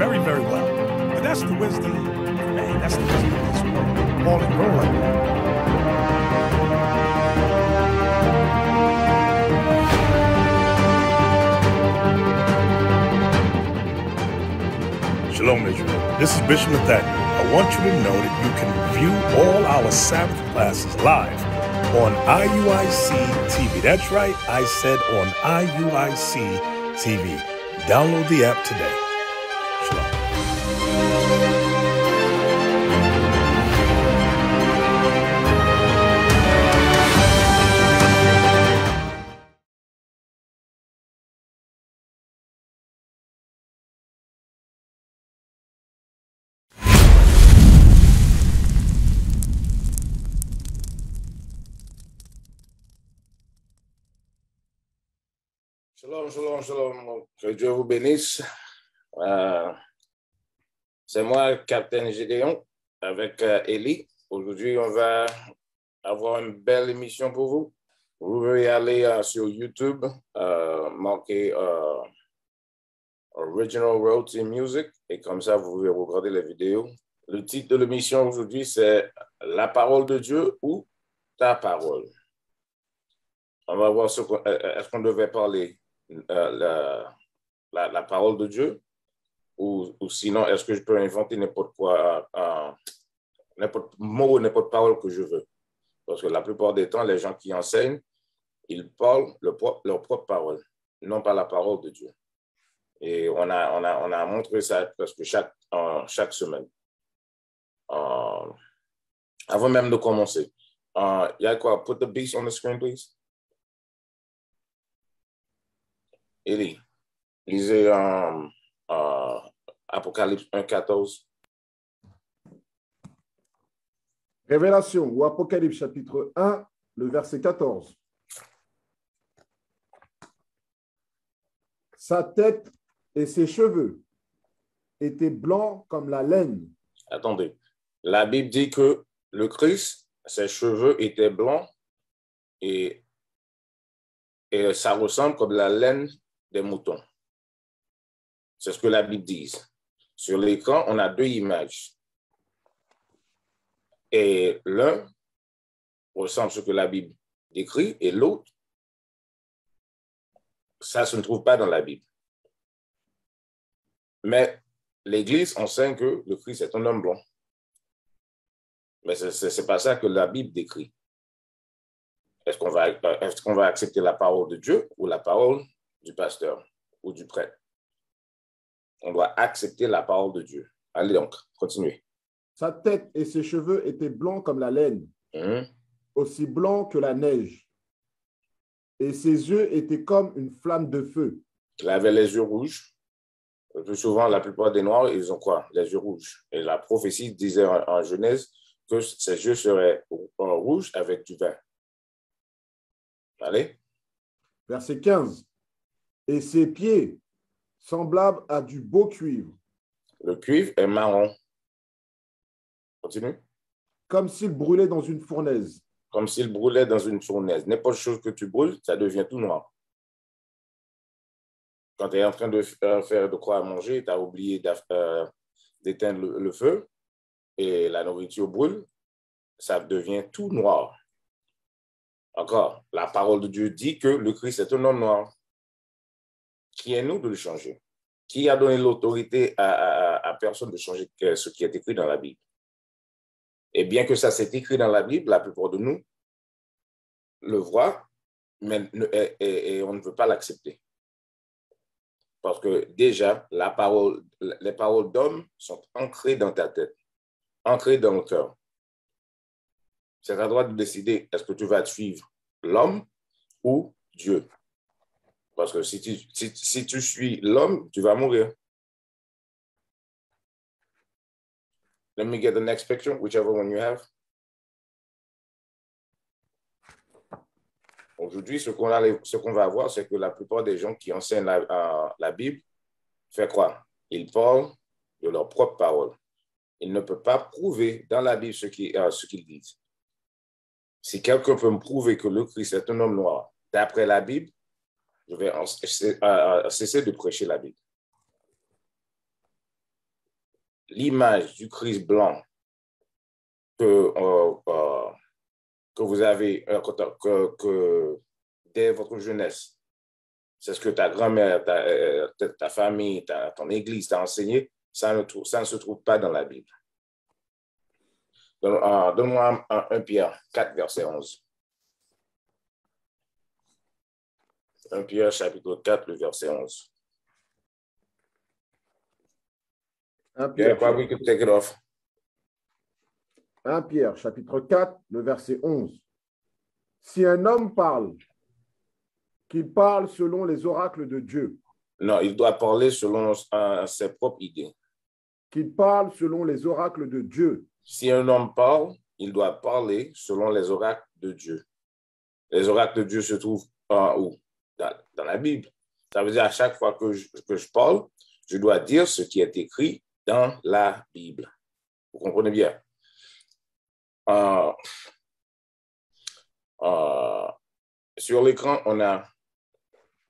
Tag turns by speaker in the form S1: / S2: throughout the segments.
S1: very, very well. But that's the wisdom, man, that's the wisdom of this world. Paul and grow like that. Shalom, Israel. This is Bishop Nathaniel. I want you to know that you can view all our Sabbath classes live on IUIC TV. That's right, I said on IUIC TV. Download the app today. Shalom.
S2: Shalom, shalom, shalom. Que Dieu vous bénisse. C'est moi, Capitaine Gédéon, avec Élie. Aujourd'hui, on va avoir une belle émission pour vous. Vous pouvez aller sur YouTube, marquer Original Royalty Music, et comme ça, vous pouvez regarder les vidéos. Le titre de l'émission aujourd'hui, c'est La parole de Dieu ou ta parole. On va voir est-ce qu'on devait parler la parole de Dieu ou sinon est-ce que je peux inventer n'importe quoi, n'importe mot, n'importe parole que je veux. Parce que la plupart des temps, les gens qui enseignent, ils parlent leur propre parole, non pas la parole de Dieu. Et on a montré ça presque chaque semaine. Avant même de commencer, il y a quoi? Put the beast on the screen, please. Élie, lisez Apocalypse 1:14.
S3: Révélation ou Apocalypse chapitre 1, le verset 14. Sa tête et ses cheveux étaient blancs comme la laine.
S2: Attendez, la Bible dit que le Christ, ses cheveux étaient blancs et ça ressemble comme la laine des moutons. C'est ce que la Bible dit. Sur l'écran, on a deux images. Et l'un ressemble à ce que la Bible décrit et l'autre, ça se ne trouve pas dans la Bible. Mais l'Église enseigne que le Christ est un homme blanc. Mais ce n'est pas ça que la Bible décrit. Est-ce qu'on va accepter la parole de Dieu ou la parole du pasteur ou du prêtre? On doit accepter la parole de Dieu. Allez donc, continuez.
S3: Sa tête et ses cheveux étaient blancs comme la laine, aussi blancs que la neige. Et ses yeux étaient comme une flamme de feu.
S2: Il avait les yeux rouges. Le plus souvent, la plupart des Noirs, ils ont quoi? Les yeux rouges. Et la prophétie disait en Genèse que ses yeux seraient rouges avec du vin. Allez.
S3: Verset 15. Et ses pieds, semblables à du beau cuivre.
S2: Le cuivre est marron. Continue.
S3: Comme s'il brûlait dans une fournaise.
S2: Comme s'il brûlait dans une fournaise. N'importe chose que tu brûles, ça devient tout noir. Quand tu es en train de faire de quoi à manger, tu as oublié d'éteindre le feu et la nourriture brûle, ça devient tout noir. Encore, la parole de Dieu dit que le Christ est un homme noir. Qui est nous de le changer? Qui a donné l'autorité à personne de changer ce qui est écrit dans la Bible? Et bien que ça s'est écrit dans la Bible, la plupart de nous le voient, mais et on ne veut pas l'accepter. Parce que déjà, les paroles d'homme sont ancrées dans ta tête, ancrées dans le cœur. C'est à toi de décider, est-ce que tu vas suivre l'homme ou Dieu? Parce que si tu suis l'homme, tu vas mourir. Let me get the next picture, whichever one you have. Aujourd'hui, ce qu'on va voir, c'est que la plupart des gens qui enseignent la Bible font quoi? Ils parlent de leur propre parole. Ils ne peuvent pas prouver dans la Bible ce qu'ils disent. Si quelqu'un peut me prouver que le Christ est un homme noir, d'après la Bible, je vais cesser de prêcher la Bible. l'image du Christ blanc que vous avez, que dès votre jeunesse, c'est ce que ta grand-mère, ta famille, ton église t'a enseigné, ça ne se trouve pas dans la Bible. Donne-moi 1 Pierre 4, verset 11. 1 Pierre, chapitre 4, le verset 11.
S3: 1 Pierre,
S2: we can take it off.
S3: 1 Pierre, chapitre 4, le verset 11. Si un homme parle, qu'il parle selon les oracles de Dieu.
S2: Non, il doit parler selon ses propres idées.
S3: Qu'il parle selon les oracles de Dieu.
S2: Si un homme parle, il doit parler selon les oracles de Dieu. Les oracles de Dieu se trouvent où? Dans la Bible. Ça veut dire à chaque fois que je parle, je dois dire ce qui est écrit dans la Bible. Vous comprenez bien? Sur l'écran, on a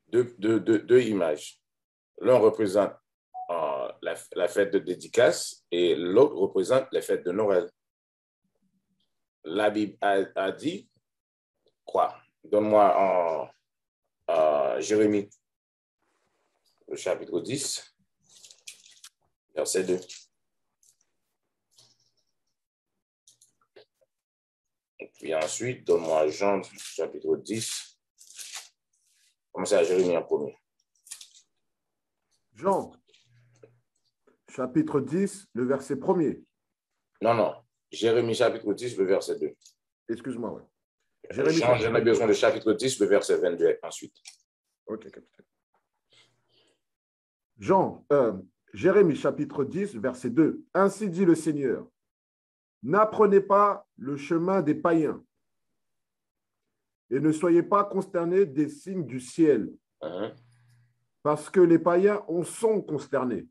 S2: deux images. L'un représente la fête de dédicace et l'autre représente la fête de Noël. La Bible a dit quoi? Donne-moi Jérémie, le chapitre 10, verset 2. Et puis ensuite, donne-moi Jean, chapitre 10. Commencez à Jérémie en premier.
S3: Jean, chapitre 10, le verset 1er.
S2: Non. Jérémie, chapitre 10, le verset 2.
S3: Excuse-moi, oui.
S2: Jean, j'en ai besoin de chapitre 10, le verset 22 ensuite.
S3: Ok, capitaine. Jean, Jérémie, chapitre 10, verset 2. Ainsi dit le Seigneur, n'apprenez pas le chemin des païens et ne soyez pas consternés des signes du ciel, parce que les païens en sont consternés.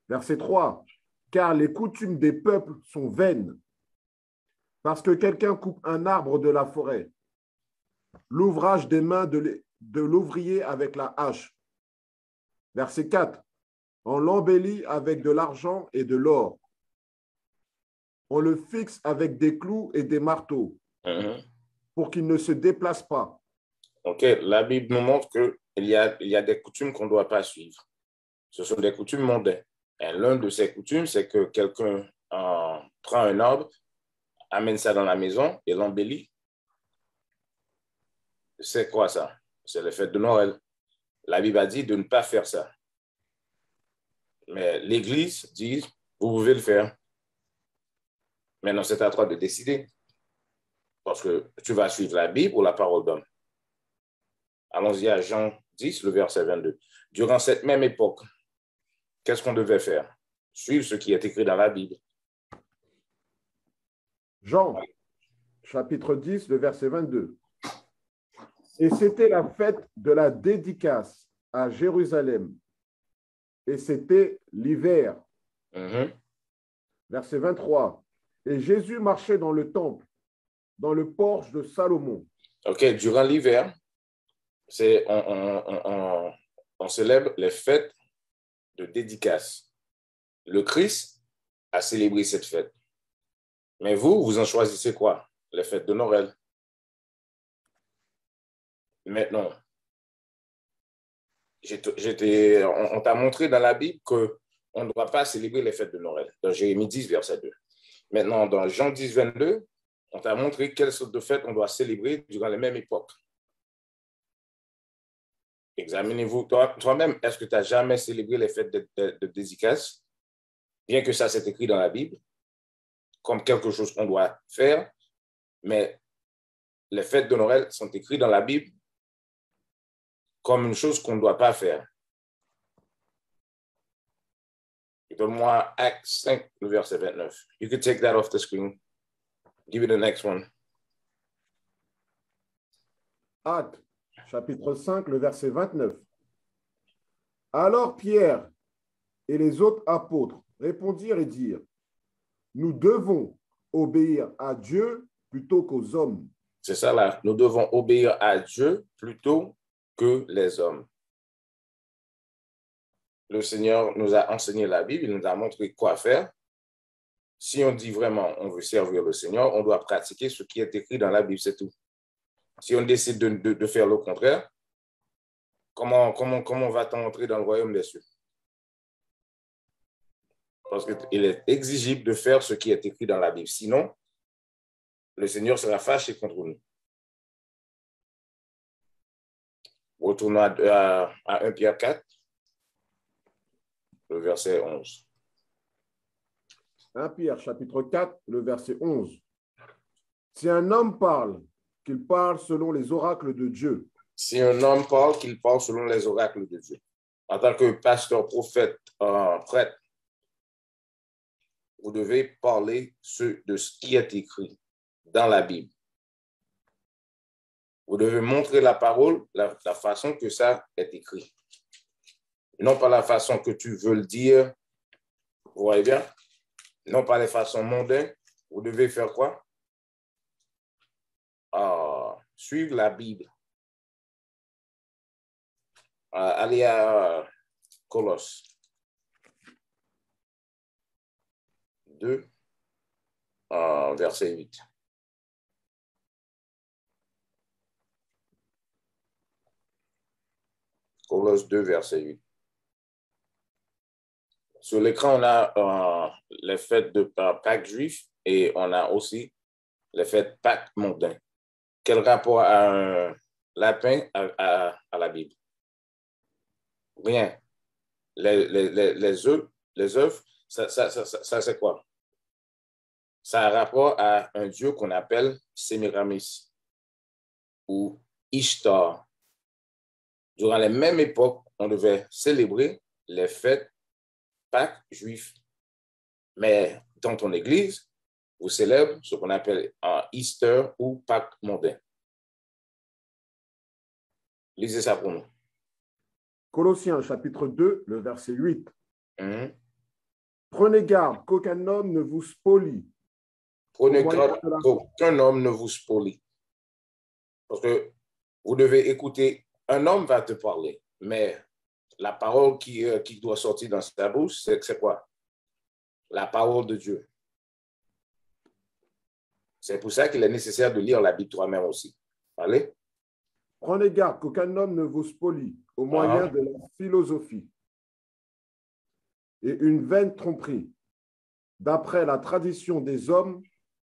S3: Verset 3. Car les coutumes des peuples sont vaines, parce que quelqu'un coupe un arbre de la forêt, l'ouvrage des mains de l'ouvrier avec la hache. Verset 4. On l'embellit avec de l'argent et de l'or. On le fixe avec des clous et des marteaux pour qu'il ne se déplace pas.
S2: Ok, la Bible nous montre qu'il y a des coutumes qu'on ne doit pas suivre. Ce sont des coutumes mondaines. Et l'une de ces coutumes, c'est que quelqu'un prend un arbre, amène ça dans la maison et l'embellit. C'est quoi ça? C'est le fait de Noël. La Bible a dit de ne pas faire ça. Mais l'Église dit, vous pouvez le faire. Maintenant, c'est à toi de décider. Parce que tu vas suivre la Bible ou la parole d'homme. Allons-y à Jean 10, le verset 22. Durant cette même époque, qu'est-ce qu'on devait faire? Suivre ce qui est écrit dans la Bible.
S3: Jean, chapitre 10, le verset 22. Et c'était la fête de la dédicace à Jérusalem. Et c'était l'hiver. Verset 23. Et Jésus marchait dans le temple, dans le porche de Salomon.
S2: OK, durant l'hiver, on célèbre les fêtes de dédicace. Le Christ a célébré cette fête. Mais vous en choisissez quoi? Les fêtes de Noël. Maintenant, on t'a montré dans la Bible qu'on ne doit pas célébrer les fêtes de Noël. Dans Jérémie 10, verset 2. Maintenant, dans Jean 10, 22, on t'a montré quelles sortes de fêtes on doit célébrer durant les mêmes époques. Examinez-vous toi-même. Est-ce que tu n'as jamais célébré les fêtes de dédicace? Bien que ça, c'est écrit dans la Bible, comme quelque chose qu'on doit faire, mais les fêtes de Noël sont écrites dans la Bible comme une chose qu'on ne doit pas faire. Donne-moi Actes 5, le verset 29. You can take that off the screen. Give me the next one.
S3: Actes, chapitre 5, le verset 29. Alors Pierre et les autres apôtres répondirent et dirent, nous devons obéir à Dieu plutôt qu'aux hommes.
S2: C'est ça là, nous devons obéir à Dieu plutôt que les hommes. le Seigneur nous a enseigné la Bible, il nous a montré quoi faire. Si on dit vraiment on veut servir le Seigneur, on doit pratiquer ce qui est écrit dans la Bible, c'est tout. Si on décide de faire le contraire, comment va-t-on entrer dans le royaume des cieux? Parce qu'il est exigible de faire ce qui est écrit dans la Bible. Sinon, le Seigneur sera fâché contre nous. Retournons à 1 Pierre 4, le verset 11.
S3: 1 Pierre, chapitre 4, le verset 11. Si un homme parle, qu'il parle selon les oracles de Dieu.
S2: Si un homme parle, qu'il parle selon les oracles de Dieu. En tant que pasteur, prophète, prêtre, vous devez parler de ce qui est écrit dans la Bible. Vous devez montrer la parole, la façon que ça est écrit. Non pas la façon que tu veux le dire. Vous voyez bien? Non pas les façons mondaines. Vous devez faire quoi? Suivre la Bible. Allez à Colosse 2, verset 8. Colosse 2, verset 8. Sur l'écran, on a les fêtes de Pâques juifs et on a aussi les fêtes Pâques mondains. Quel rapport a un lapin à la Bible? Rien. Les œuvres, ça c'est quoi? Ça a rapport à un dieu qu'on appelle Sémiramis ou Ishtar. Durant les mêmes époques, on devait célébrer les fêtes Pâques juifs. Mais dans ton église, vous célébrez ce qu'on appelle Easter ou Pâques mondains. Lisez ça pour nous.
S3: Colossiens, chapitre 2, le verset 8. Prenez garde qu'aucun homme ne vous spolie.
S2: Prenez garde qu'aucun homme ne vous spolie. Parce que vous devez écouter, un homme va te parler, mais la parole qui doit sortir dans sa bouche, c'est quoi? La parole de Dieu. C'est pour ça qu'il est nécessaire de lire la Bible toi-même aussi. Allez.
S3: Prenez garde qu'aucun homme ne vous spolie au moyen de la philosophie et une vaine tromperie, d'après la tradition des hommes.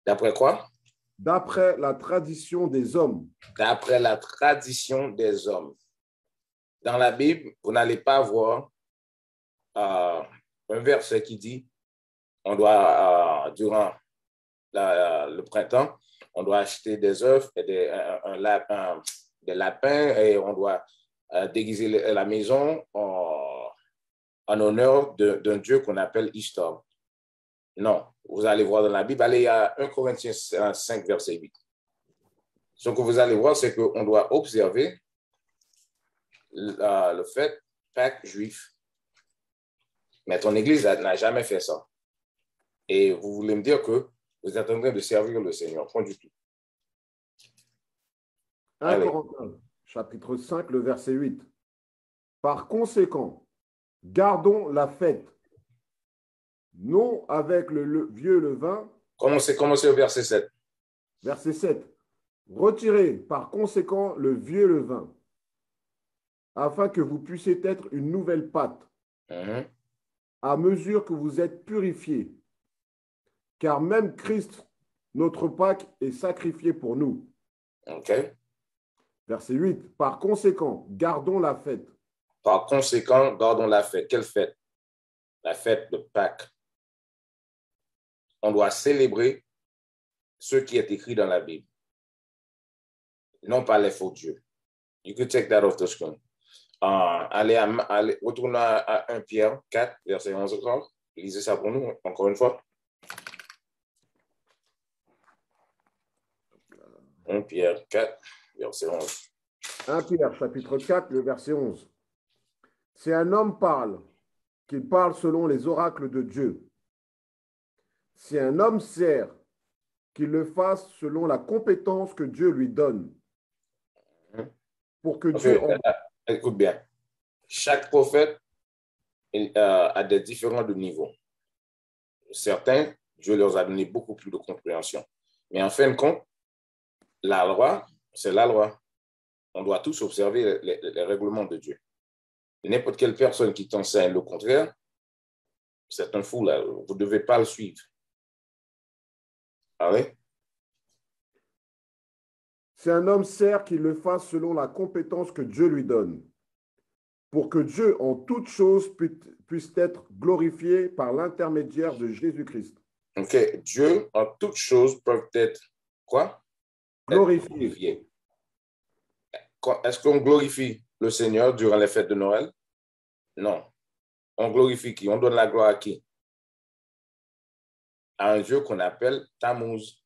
S2: D'après quoi?
S3: D'après la tradition des hommes.
S2: D'après la tradition des hommes. Dans la Bible, vous n'allez pas voir un verset qui dit on doit, durant le printemps, on doit acheter des œufs et des lapins et on doit déguiser la maison en honneur d'un dieu qu'on appelle Ishtar. Non, vous allez voir dans la Bible, allez à 1 Corinthiens 5, verset 8. Ce que vous allez voir, c'est qu'on doit observer le fait Pâques juif. Mais ton église n'a jamais fait ça. Et vous voulez me dire que vous êtes en train de servir le Seigneur. Point du tout.
S3: 1 Corinthiens, chapitre 5, le verset 8. Par conséquent, gardons la fête, non avec le vieux levain.
S2: Commencez au verset 7.
S3: Verset 7. Retirez par conséquent le vieux levain, afin que vous puissiez être une nouvelle pâte, à mesure que vous êtes purifiés. Car même Christ, notre Pâque, est sacrifié pour nous.
S2: OK.
S3: Verset 8. Par conséquent, gardons la fête.
S2: Par conséquent, gardons la fête. Quelle fête? La fête de Pâques. On doit célébrer ce qui est écrit dans la Bible. Non pas les faux dieux. You can take that off the screen. Retournons à 1 Pierre 4, verset 11 encore. Lisez ça pour nous, encore une fois. 1 Pierre 4, verset 11.
S3: 1 Pierre, chapitre 4, le verset 11. Si un homme parle, qu'il parle selon les oracles de Dieu. Si un homme sert, qu'il le fasse selon la compétence que Dieu lui donne. Pour que Dieu...
S2: Écoute bien. Chaque prophète à des différents niveaux. Certains, Dieu leur a donné beaucoup plus de compréhension. Mais en fin de compte, la loi, c'est la loi. On doit tous observer les règlements de Dieu. N'importe quelle personne qui t'enseigne le contraire, c'est un fou, là. Vous ne devez pas le suivre. Ah oui?
S3: Si un homme sert, qu'il le fasse selon la compétence que Dieu lui donne, pour que Dieu, en toutes choses, puisse être glorifié par l'intermédiaire de Jésus-Christ.
S2: OK. Dieu, en toutes choses, peuvent être quoi?
S3: Glorifié.
S2: Est-ce qu'on glorifie le Seigneur durant les fêtes de Noël? Non. On glorifie qui? On donne la gloire à qui? À un Dieu qu'on appelle Tammuz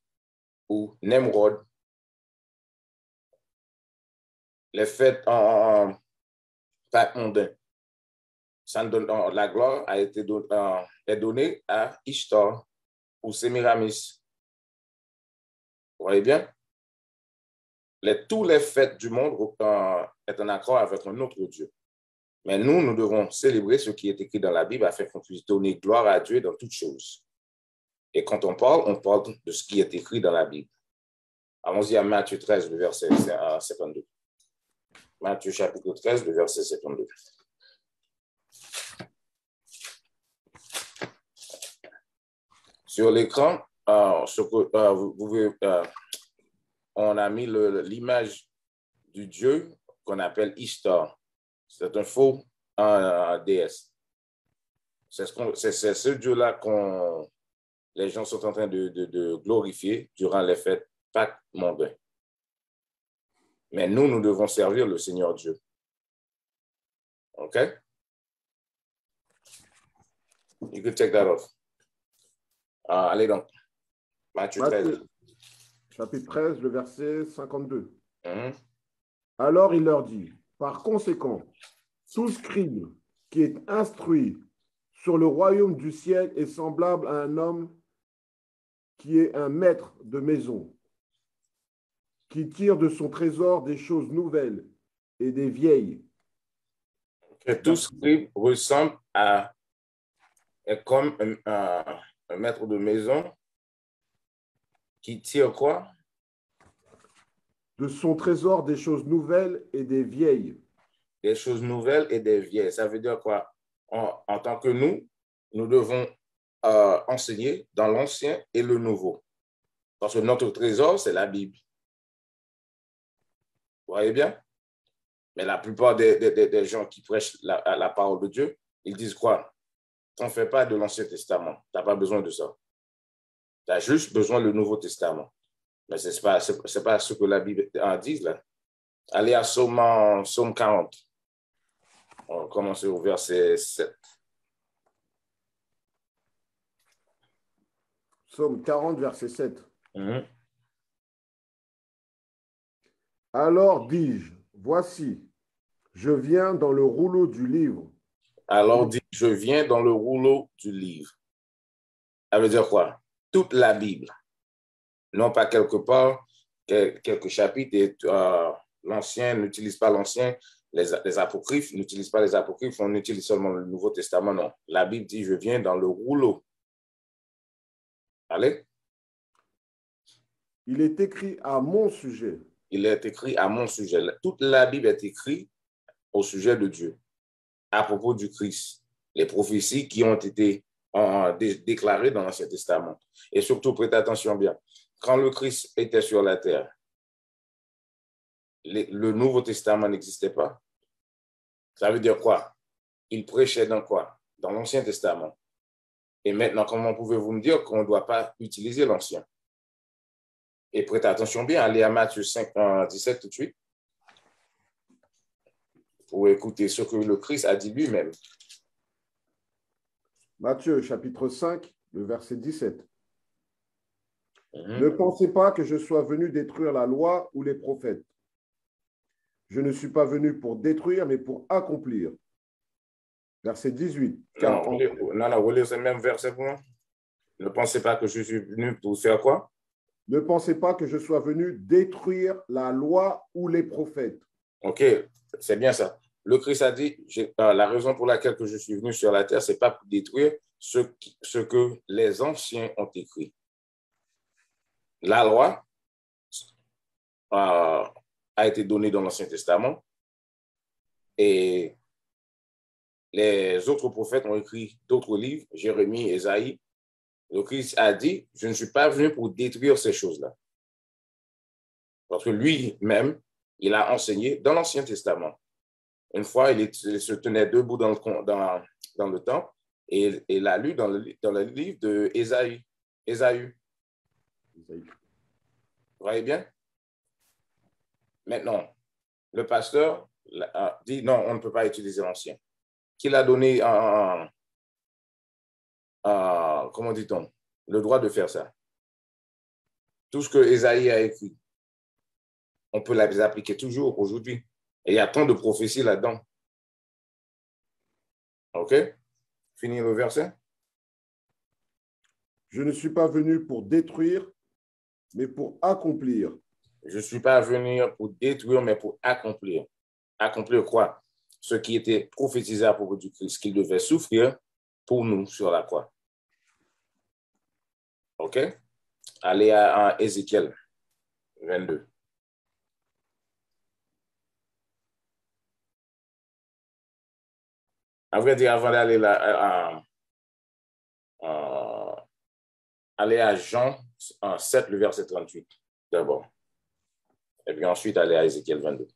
S2: ou Nemrod. Les fêtes en Pâques mondain. La gloire a été est donnée à Ishtar ou Sémiramis. Vous voyez bien? Tous les fêtes du monde est en accord avec un autre Dieu. Mais nous devons célébrer ce qui est écrit dans la Bible afin qu'on puisse donner gloire à Dieu dans toutes choses. Et quand on parle de ce qui est écrit dans la Bible. Allons-y à Matthieu 13, le verset 72. Matthieu chapitre 13, le verset 72. Sur l'écran, on a mis l'image du Dieu qu'on appelle Ishtar. C'est un faux déesse. C'est ce Dieu-là que les gens sont en train de glorifier durant les fêtes Pâques mondains. Mais nous devons servir le Seigneur Dieu. OK? You can take that off. Allez donc. Matthieu 13.
S3: Chapitre 13, le verset 52. Alors il leur dit, par conséquent, tout scribe qui est instruit sur le royaume du ciel est semblable à un homme qui est un maître de maison, qui tire de son trésor des choses nouvelles et des vieilles.
S2: Tout scribe ressemble est comme un maître de maison qui tire quoi?
S3: De son trésor des choses nouvelles et des vieilles.
S2: Des choses nouvelles et des vieilles. Ça veut dire quoi? En tant que nous devons enseigner dans l'ancien et le nouveau. Parce que notre trésor, c'est la Bible. Vous voyez bien? Mais la plupart des gens qui prêchent la parole de Dieu, ils disent quoi? Tu n'en fais pas de l'Ancien Testament. Tu n'as pas besoin de ça. Tu as juste besoin du Nouveau Testament. Mais ce n'est pas ce que la Bible dit là. Allez à Psaume 40. On va commencer au verset 7.
S3: Psaume 40, verset 7. Alors dis-je, voici, je viens dans le rouleau du livre.
S2: Alors dis, je viens dans le rouleau du livre. Ça veut dire quoi? Toute la Bible. Non pas quelque part, quelques chapitres, et l'ancien n'utilise pas l'ancien, les apocryphes n'utilisent pas les apocryphes, on utilise seulement le Nouveau Testament. Non, la Bible dit, je viens dans le rouleau. Allez?
S3: Il est écrit à mon sujet.
S2: Il est écrit à mon sujet. Toute la Bible est écrite au sujet de Dieu, à propos du Christ. Les prophéties qui ont été déclarées dans l'Ancien Testament. Et surtout, prêtez attention bien. Quand le Christ était sur la terre, le Nouveau Testament n'existait pas. Ça veut dire quoi? Il prêchait dans quoi? Dans l'Ancien Testament. Et maintenant, comment pouvez-vous me dire qu'on ne doit pas utiliser l'Ancien? Et prêtez attention bien, allez à Matthieu 5, 17 tout de suite, pour écouter ce que le Christ a dit lui-même.
S3: Matthieu, chapitre 5, le verset 17. Ne pensez pas que je sois venu détruire la loi ou les prophètes. Je ne suis pas venu pour détruire, mais pour accomplir. Verset 18.
S2: Non, relire ce même verset pour moi. Ne pensez pas que je suis venu pour faire quoi?
S3: Ne pensez pas que je sois venu détruire la loi ou les prophètes.
S2: OK, c'est bien ça. le Christ a dit, la raison pour laquelle que je suis venu sur la terre, ce n'est pas pour détruire ce que les anciens ont écrit. La loi a été donnée dans l'Ancien Testament et les autres prophètes ont écrit d'autres livres, Jérémie, Ésaïe. Le Christ a dit, je ne suis pas venu pour détruire ces choses-là. Parce que lui-même, il a enseigné dans l'Ancien Testament. Une fois, il se tenait debout dans le temple et il a lu dans le livre d'Ésaïe. Ésaü. Vous voyez bien? Maintenant, le pasteur dit non, on ne peut pas utiliser l'ancien. Qui l'a donné comment dit-on, le droit de faire ça? Tout ce que Ésaïe a écrit, on peut les appliquer toujours aujourd'hui. Et il y a tant de prophéties là-dedans. OK? Fini le verset.
S3: Je ne suis pas venu pour détruire, mais pour accomplir.
S2: Je ne suis pas venu pour détruire, mais pour accomplir. Accomplir quoi? Ce qui était prophétisé à propos du Christ, qu'il devait souffrir pour nous sur la croix. OK? Allez à Ézéchiel 22. À vrai dire, avant d'aller là, aller à Jean 7, le verset 38, d'abord. Et puis ensuite, aller à Ézéchiel 22.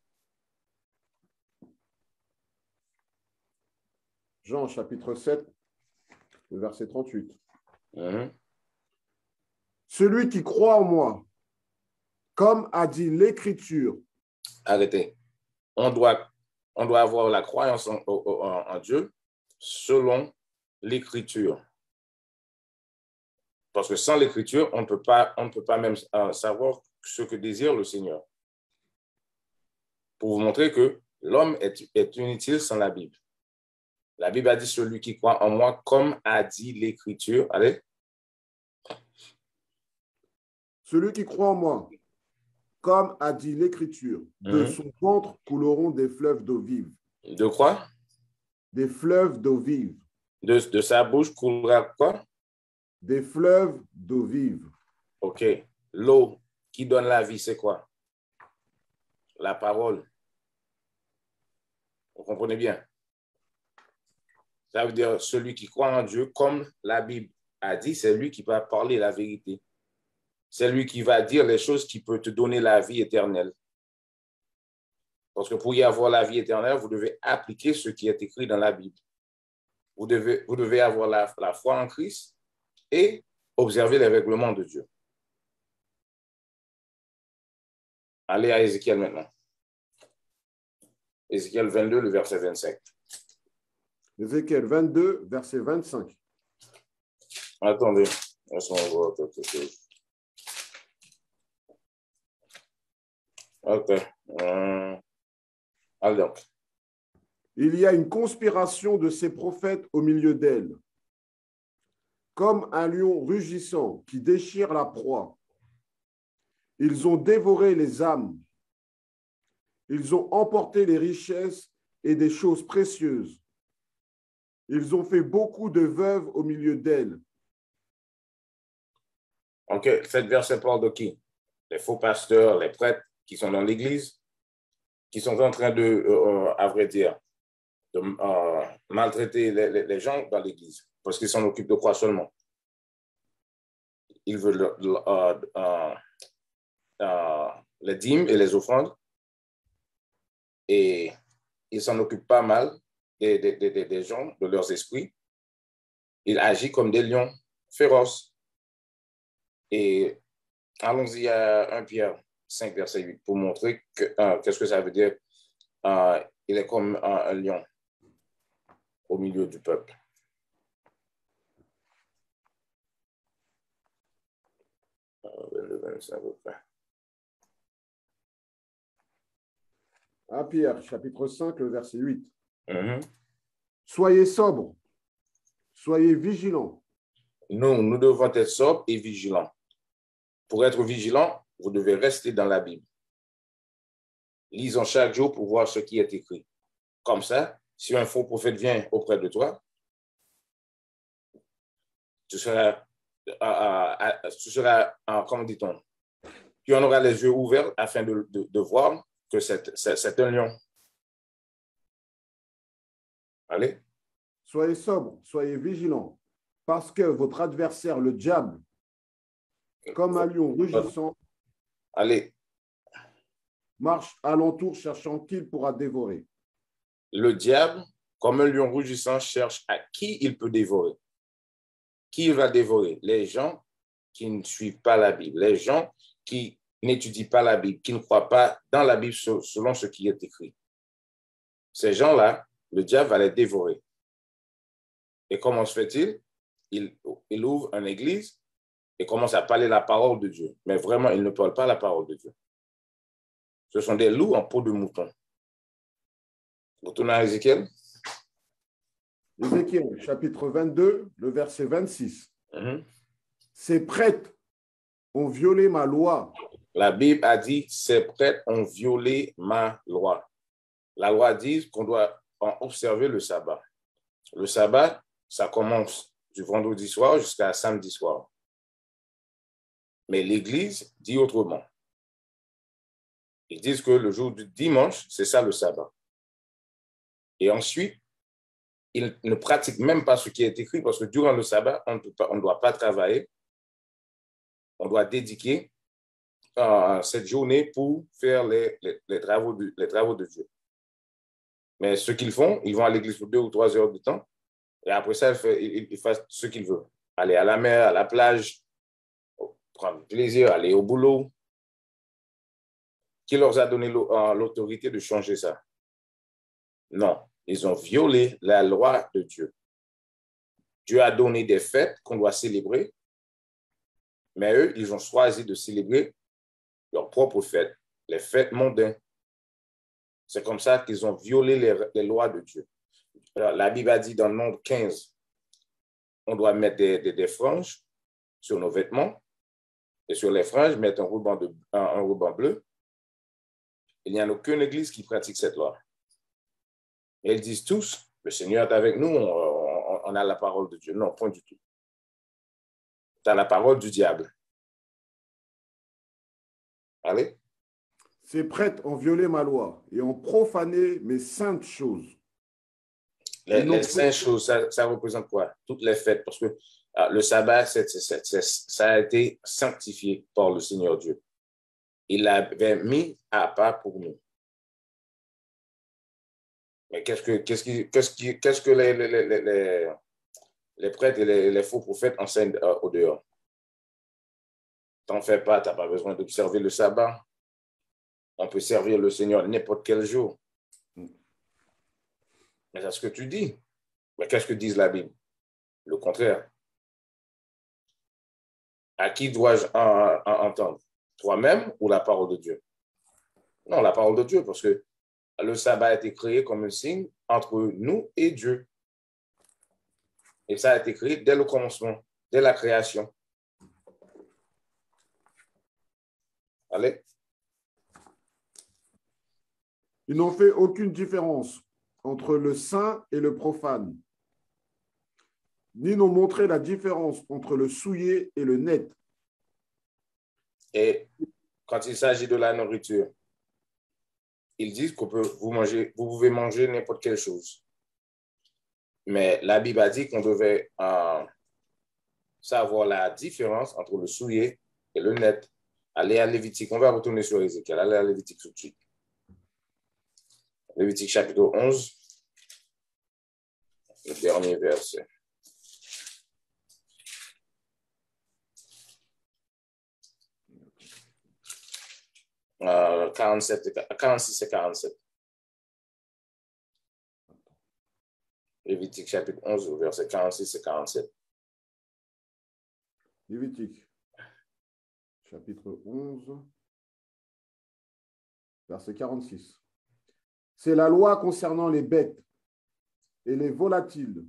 S3: Jean, chapitre 7, le verset 38. Celui qui croit en moi, comme a dit l'Écriture.
S2: Arrêtez. On doit avoir la croyance en Dieu selon l'Écriture. Parce que sans l'Écriture, on ne peut pas même savoir ce que désire le Seigneur. Pour vous montrer que l'homme est inutile sans la Bible. La Bible a dit celui qui croit en moi, comme a dit l'Écriture. Allez.
S3: Celui qui croit en moi, comme a dit l'Écriture, de son ventre couleront des fleuves d'eau vive.
S2: De quoi?
S3: Des fleuves d'eau vive.
S2: De sa bouche coulera quoi?
S3: Des fleuves d'eau vive.
S2: OK. L'eau qui donne la vie, c'est quoi? La parole. Vous comprenez bien? Ça veut dire celui qui croit en Dieu, comme la Bible a dit, c'est lui qui va parler la vérité. C'est lui qui va dire les choses qui peuvent te donner la vie éternelle. Parce que pour y avoir la vie éternelle, vous devez appliquer ce qui est écrit dans la Bible. Vous devez avoir la foi en Christ et observer les règlements de Dieu. Allez à Ézéchiel maintenant. Ézéchiel 22, le verset 25.
S3: Ézéchiel 22, verset 25.
S2: Attendez, laisse-moi voir quelque chose. OK. Alors.
S3: Il y a une conspiration de ces prophètes au milieu d'elle, comme un lion rugissant qui déchire la proie. Ils ont dévoré les âmes. Ils ont emporté les richesses et des choses précieuses. Ils ont fait beaucoup de veuves au milieu d'elles.
S2: OK. Cette verset parle de qui? Les faux pasteurs, les prêtres qui sont dans l'Église, qui sont en train de, à vrai dire, de maltraiter les gens dans l'Église, parce qu'ils s'en occupent de quoi seulement? Ils veulent les dîmes et les offrandes, et ils s'en occupent pas mal des gens, de leurs esprits. Ils agissent comme des lions féroces. Et allons-y à 1 Pierre 5, verset 8, pour montrer qu'est-ce que ça veut dire. Il est comme un lion au milieu du peuple. Le 25 à peu près.
S3: 1 Pierre, chapitre 5, le verset 8. Soyez sobres, soyez vigilants.
S2: Nous devons être sobres et vigilants. Pour être vigilant, vous devez rester dans la Bible. Lisons chaque jour pour voir ce qui est écrit. Comme ça, si un faux prophète vient auprès de toi, tu seras, comment dit-on, tu en auras les yeux ouverts afin de voir que c'est un lion. Allez.
S3: Soyez sobres, soyez vigilants, parce que votre adversaire, le diable, comme un lion rugissant,
S2: allez,
S3: marche alentour cherchant qui il pourra dévorer.
S2: Le diable, comme un lion rugissant, cherche à qui il peut dévorer. Qui il va dévorer? Les gens qui ne suivent pas la Bible, les gens qui n'étudient pas la Bible, qui ne croient pas dans la Bible selon ce qui est écrit. Ces gens-là, le diable va les dévorer. Et comment se fait-il? Il ouvre une église et commence à parler la parole de Dieu. Mais vraiment, il ne parle pas la parole de Dieu. Ce sont des loups en peau de mouton. Retournez à Ézéchiel.
S3: Ézéchiel, chapitre 22, le verset 26. Ces prêtres ont violé ma loi.
S2: La Bible a dit, ces prêtres ont violé ma loi. La loi dit qu'on doit observer le sabbat. Le sabbat, ça commence du vendredi soir jusqu'à samedi soir. Mais l'Église dit autrement. Ils disent que le jour du dimanche, c'est ça le sabbat. Et ensuite, ils ne pratiquent même pas ce qui est écrit parce que durant le sabbat, on ne doit pas travailler. On doit dédier cette journée pour faire les travaux de Dieu. Mais ce qu'ils font, ils vont à l'église pour 2 ou 3 heures de temps et après ça, ils font ce qu'ils veulent. Aller à la mer, à la plage, prendre du plaisir, aller au boulot. Qui leur a donné l'autorité de changer ça? Non, ils ont violé la loi de Dieu. Dieu a donné des fêtes qu'on doit célébrer, mais eux, ils ont choisi de célébrer leurs propres fêtes, les fêtes mondaines. C'est comme ça qu'ils ont violé les lois de Dieu. Alors, la Bible a dit dans le Nombre 15, on doit mettre des franges sur nos vêtements et sur les franges, mettre un ruban bleu. Il n'y a aucune église qui pratique cette loi. Et ils disent tous, le Seigneur est avec nous, on a la parole de Dieu. Non, point du tout. Tu as la parole du diable. Allez.
S3: Ces prêtres ont violé ma loi et ont profané mes saintes choses.
S2: Les saintes choses, ça représente quoi? Toutes les fêtes, parce que le sabbat, ça a été sanctifié par le Seigneur Dieu. Il l'avait mis à part pour nous. Mais qu'est-ce que les prêtres et les faux prophètes enseignent au dehors? T'en fais pas, tu n'as pas besoin d'observer le sabbat. On peut servir le Seigneur n'importe quel jour. Mais c'est ce que tu dis. Mais qu'est-ce que dit la Bible? Le contraire. À qui dois-je entendre? Toi-même ou la parole de Dieu? Non, la parole de Dieu, parce que le sabbat a été créé comme un signe entre nous et Dieu. Et ça a été créé dès le commencement, dès la création. Allez.
S3: Ils n'ont fait aucune différence entre le saint et le profane, ni n'ont montré la différence entre le souillé et le net.
S2: Et quand il s'agit de la nourriture, ils disent que vous pouvez manger n'importe quelle chose. Mais la Bible a dit qu'on devait savoir la différence entre le souillé et le net. Allez à Lévitique, on va retourner sur Ézéchiel. Allez à Lévitique tout de suite. Lévitique chapitre 11, le dernier verset. Euh, 46 et 47. Lévitique chapitre 11, verset 46 et 47.
S3: Lévitique chapitre 11, verset 46. C'est la loi concernant les bêtes et les volatiles.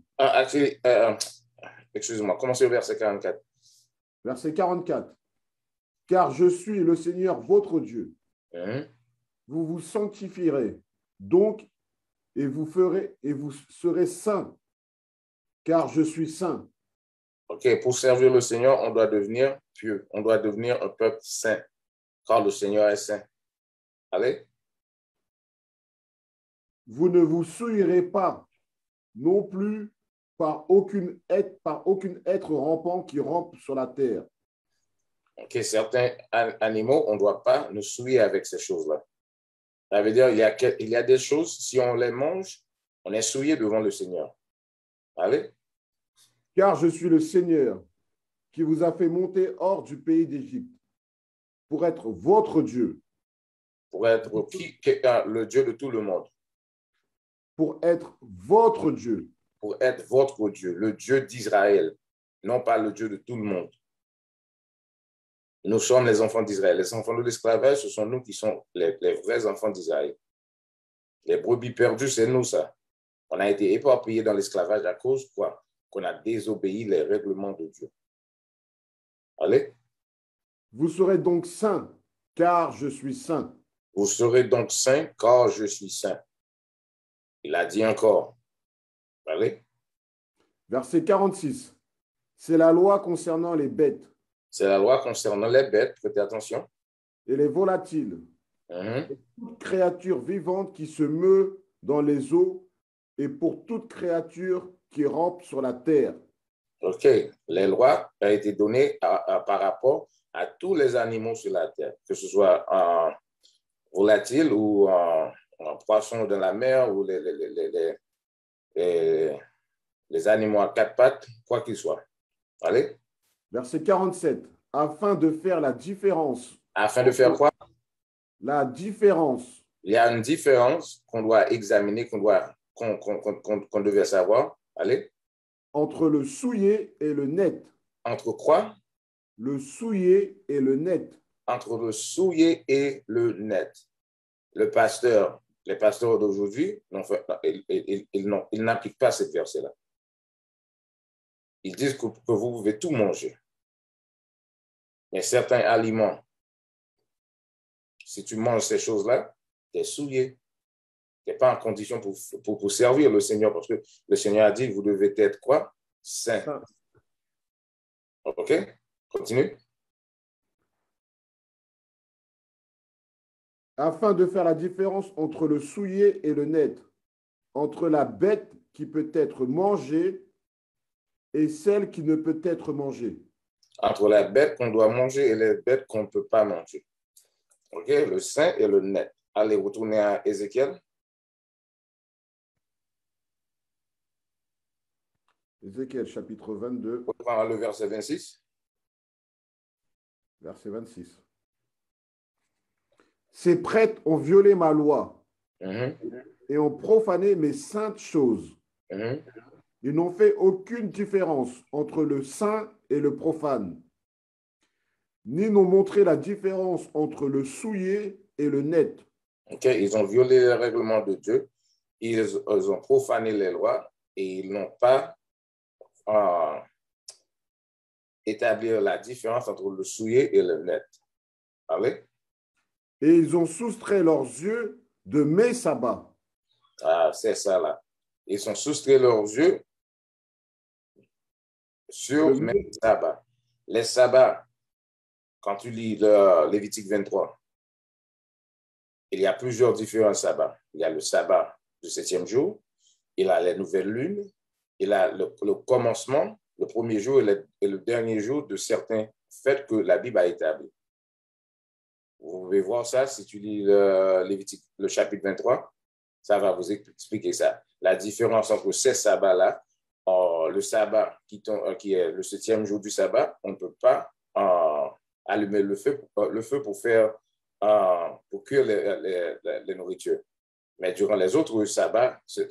S2: Excusez-moi, commencez au verset 44.
S3: Verset 44. Car je suis le Seigneur votre Dieu. Vous vous sanctifierez. Donc, et vous serez saints, car je suis saint.
S2: OK, pour servir le Seigneur, on doit devenir pieux. On doit devenir un peuple saint, car le Seigneur est saint. Allez?
S3: Vous ne vous souillerez pas non plus par aucun être rampant qui rampe sur la terre.
S2: OK, certains animaux, on ne doit pas nous souiller avec ces choses-là. Ça veut dire il y a des choses, si on les mange, on est souillé devant le Seigneur. Allez?
S3: Car je suis le Seigneur qui vous a fait monter hors du pays d'Égypte pour être votre Dieu.
S2: Pour être le Dieu de tout le monde.
S3: Pour être votre Dieu.
S2: Pour être votre Dieu, le Dieu d'Israël, non pas le Dieu de tout le monde. Nous sommes les enfants d'Israël. Les enfants de l'esclavage, ce sont nous qui sommes les vrais enfants d'Israël. Les brebis perdues, c'est nous ça. On a été éparpillés dans l'esclavage à cause quoi? Qu'on a désobéi les règlements de Dieu. Allez?
S3: Vous serez donc saints, car je suis saint.
S2: Vous serez donc saints, car je suis saint. Il a dit encore. Allez?
S3: Verset 46. C'est la loi concernant les bêtes.
S2: C'est la loi concernant les bêtes, prêtez attention.
S3: Et les volatiles. Et toute créature vivante qui se meut dans les eaux et pour toute créature qui rampe sur la terre.
S2: OK. Les lois ont été données par rapport à tous les animaux sur la terre, que ce soit un volatile ou un poisson dans la mer ou les animaux à quatre pattes, quoi qu'il soit. Allez?
S3: Verset 47. Afin de faire la différence.
S2: Afin de faire quoi?
S3: La différence.
S2: Il y a une différence qu'on doit examiner, qu'on devait savoir. Allez?
S3: Entre le souillé et le net.
S2: Entre quoi?
S3: Le souillé et le net.
S2: Entre le souillé et le net. Les pasteurs d'aujourd'hui, ils n'appliquent pas ce verset-là. Ils disent que vous pouvez tout manger. Mais certains aliments, si tu manges ces choses-là, tu es souillé. Tu n'es pas en condition pour servir le Seigneur parce que le Seigneur a dit, vous devez être quoi? Saint. OK? Continue.
S3: Afin de faire la différence entre le souillé et le net, entre la bête qui peut être mangée et celle qui ne peut être mangée.
S2: Entre la bête qu'on doit manger et les bêtes qu'on ne peut pas manger. OK? Le saint et le net. Allez, retournez à Ézéchiel.
S3: Ézéchiel, chapitre 22.
S2: On prend le verset 26.
S3: Verset 26. Ces prêtres ont violé ma loi et ont profané mes saintes choses. Ils n'ont fait aucune différence entre le saint et le profane, ni n'ont montré la différence entre le souillé et le net.
S2: Okay. Ils ont violé les règlements de Dieu, ils ont profané les lois et ils n'ont pas établi la différence entre le souillé et le net. Allez?
S3: Et ils ont soustrait leurs yeux de mes sabbats.
S2: Ah, c'est ça là. Ils ont soustrait leurs yeux sur mes sabbats. Les sabbats, quand tu lis le Lévitique 23, il y a plusieurs différents sabbats. Il y a le sabbat du 7e jour, il y a les nouvelles lunes, il y a le commencement, le premier jour et le dernier jour de certains fêtes que la Bible a établis. Vous pouvez voir ça si tu lis Lévitique, le chapitre 23, ça va vous expliquer ça. La différence entre ces sabbats-là, le sabbat qui est le 7e jour du sabbat, on ne peut pas allumer le feu pour faire pour cuire les nourritures. Mais durant les autres sabbats, c'est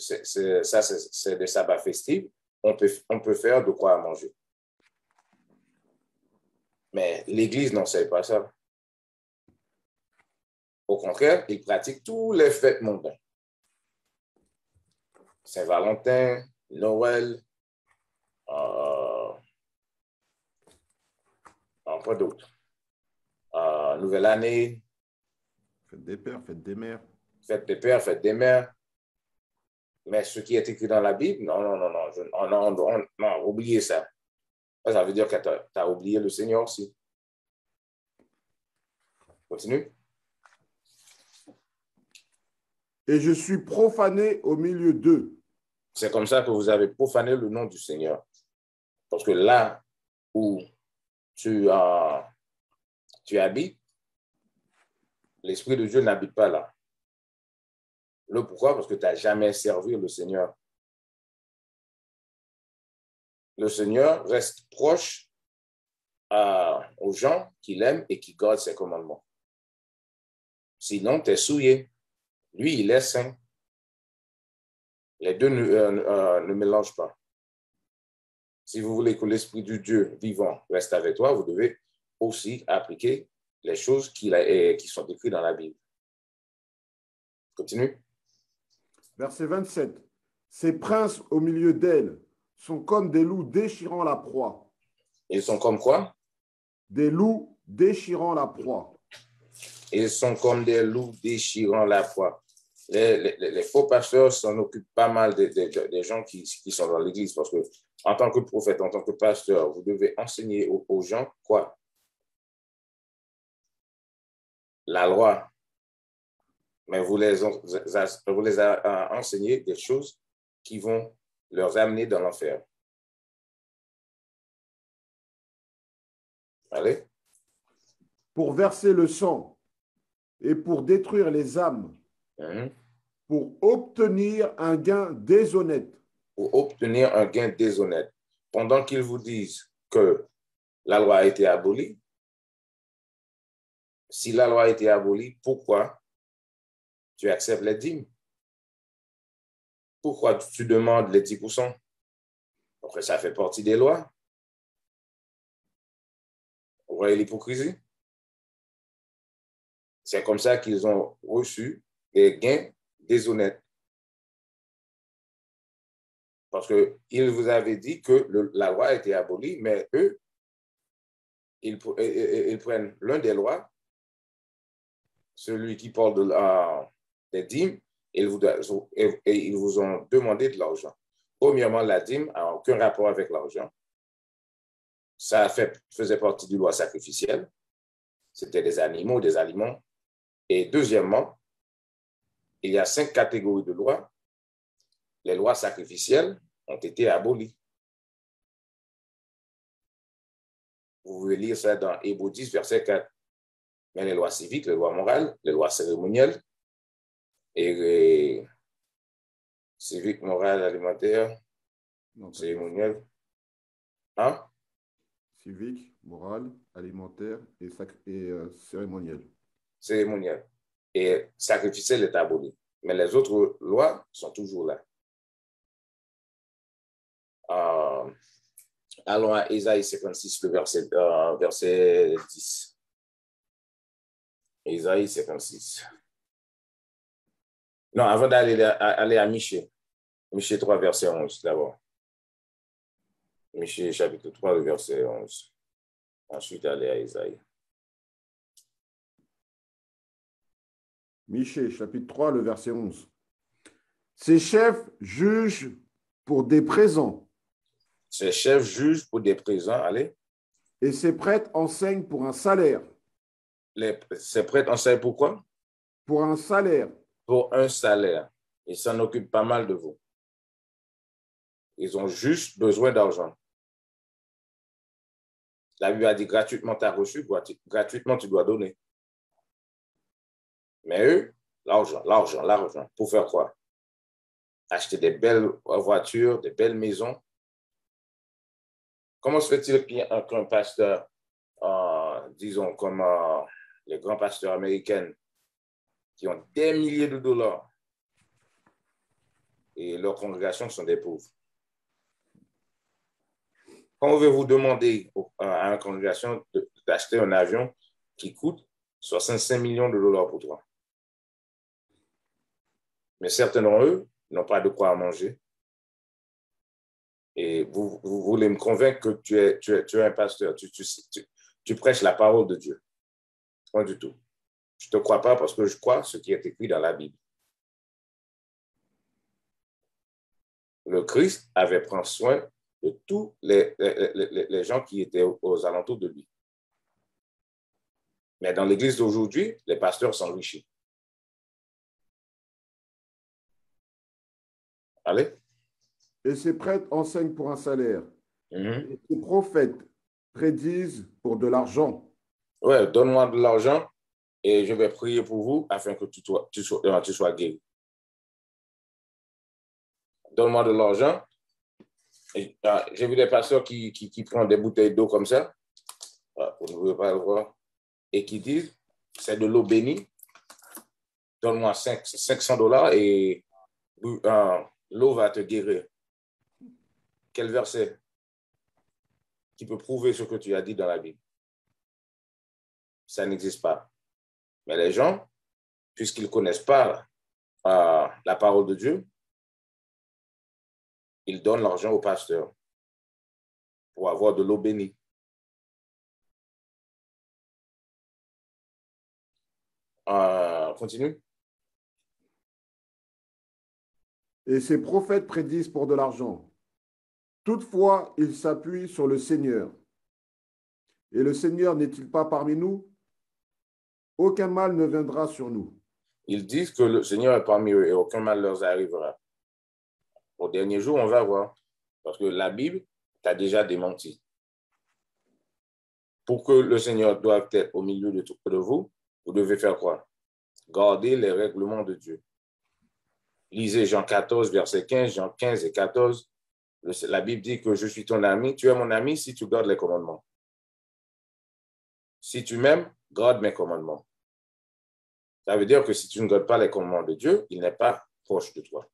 S2: des sabbats festifs, on peut faire de quoi manger. Mais l'Église n'en sait pas ça. Au contraire, ils pratiquent tous les fêtes mondaines. Saint-Valentin, Noël, quoi d'autre? Nouvelle année.
S3: Fête des pères, fête des mères.
S2: Fête des pères, fête des mères. Mais ce qui est écrit dans la Bible, non, oubliez ça. Ça veut dire que tu as oublié le Seigneur aussi. Continue.
S3: Et je suis profané au milieu d'eux.
S2: C'est comme ça que vous avez profané le nom du Seigneur. Parce que là où tu habites, l'Esprit de Dieu n'habite pas là. Le pourquoi? Parce que tu n'as jamais servi le Seigneur. Le Seigneur reste proche aux gens qui l'aiment et qui gardent ses commandements. Sinon, tu es souillé. Lui, il est saint. Les deux ne mélangent pas. Si vous voulez que l'Esprit du Dieu vivant reste avec toi, vous devez aussi appliquer les choses qui sont écrites dans la Bible. Continue.
S3: Verset 27. Ces princes au milieu d'elles sont comme des loups déchirant la proie.
S2: Ils sont comme quoi?
S3: Des loups déchirant la proie.
S2: Ils sont comme des loups déchirant la proie. Les faux pasteurs s'en occupent pas mal des gens qui sont dans l'Église parce que en tant que prophète, en tant que pasteur, vous devez enseigner aux gens quoi? La loi. Mais vous les enseignez des choses qui vont leur amener dans l'enfer. Allez.
S3: Pour verser le sang et pour détruire les âmes, pour obtenir un gain déshonnête.
S2: Pour obtenir un gain déshonnête. Pendant qu'ils vous disent que la loi a été abolie, si la loi a été abolie, pourquoi tu acceptes les dîmes? Pourquoi tu demandes les 10%? Après, ça fait partie des lois. Vous voyez l'hypocrisie? C'est comme ça qu'ils ont reçu des gains déshonnêtes. Parce qu'ils vous avaient dit que la loi a été abolie, mais eux, ils prennent l'un des lois, celui qui parle des dîmes, et ils vous ont demandé de l'argent. Premièrement, la dîme n'a aucun rapport avec l'argent. Ça faisait partie du loi sacrificielle. C'était des animaux, des aliments. Et deuxièmement, il y a 5 catégories de lois. Les lois sacrificielles ont été abolies. Vous pouvez lire ça dans Hébreux 10, verset 4. Mais les lois civiques, les lois morales, les lois cérémonielles, et civiques, morales, alimentaires, cérémonielles. Hein?
S3: Civique, morale, alimentaire et cérémoniel.
S2: Cérémoniel. Et sacrificiel est aboli. Mais les autres lois sont toujours là. Allons à Ésaïe 56, le verset 10. Ésaïe 56. Non, avant d'aller à Michée. Michée 3, verset 11 d'abord. Michée chapitre 3, le verset 11. Ensuite, aller à Ésaïe.
S3: Michée, chapitre 3, le verset 11. Ces chefs jugent pour des présents.
S2: Ces chefs jugent pour des présents, allez.
S3: Et ces prêtres enseignent pour un salaire.
S2: Ces prêtres enseignent pourquoi?
S3: Pour un salaire.
S2: Pour un salaire. Ils s'en occupent pas mal de vous. Ils ont juste besoin d'argent. La Bible a dit gratuitement tu as reçu, gratuitement tu dois donner. Mais eux, l'argent. Pour faire quoi? Acheter des belles voitures, des belles maisons. Comment se fait-il qu'un pasteur, disons comme les grands pasteurs américains, qui ont des milliers de dollars et leurs congrégations sont des pauvres? Quand on veut vous demander à une congrégation d'acheter un avion qui coûte 65 millions de dollars pour toi. Mais certains d'entre eux n'ont pas de quoi manger. Et vous voulez me convaincre que tu es un pasteur, tu prêches la parole de Dieu. Pas du tout. Je ne te crois pas parce que je crois ce qui est écrit dans la Bible. le Christ avait pris soin de tous les gens qui étaient aux alentours de lui. Mais dans l'Église d'aujourd'hui, les pasteurs s'enrichissent. Allez.
S3: Et ces prêtres enseignent pour un salaire. Et ces prophètes prédisent pour de l'argent.
S2: Ouais, donne-moi de l'argent et je vais prier pour vous afin que tu sois guéri. Donne-moi de l'argent. J'ai vu des pasteurs qui prennent des bouteilles d'eau comme ça, vous ne pouvez pas le voir, et qui disent, c'est de l'eau bénie, donne-moi $500 et l'eau va te guérir. Quel verset qui peut prouver ce que tu as dit dans la Bible? Ça n'existe pas. Mais les gens, puisqu'ils ne connaissent pas la parole de Dieu, ils donnent l'argent au pasteur pour avoir de l'eau bénie. Continue.
S3: Et ces prophètes prédisent pour de l'argent. Toutefois, ils s'appuient sur le Seigneur. Et le Seigneur n'est-il pas parmi nous? Aucun mal ne viendra sur nous.
S2: Ils disent que le Seigneur est parmi eux et aucun mal leur arrivera. Au dernier jour, on va voir. Parce que la Bible t'a déjà démenti. Pour que le Seigneur doive être au milieu de vous, vous devez faire quoi? Garder les règlements de Dieu. Lisez Jean 14, verset 15, Jean 15 et 14. La Bible dit que je suis ton ami. Tu es mon ami si tu gardes les commandements. Si tu m'aimes, garde mes commandements. Ça veut dire que si tu ne gardes pas les commandements de Dieu, il n'est pas proche de toi.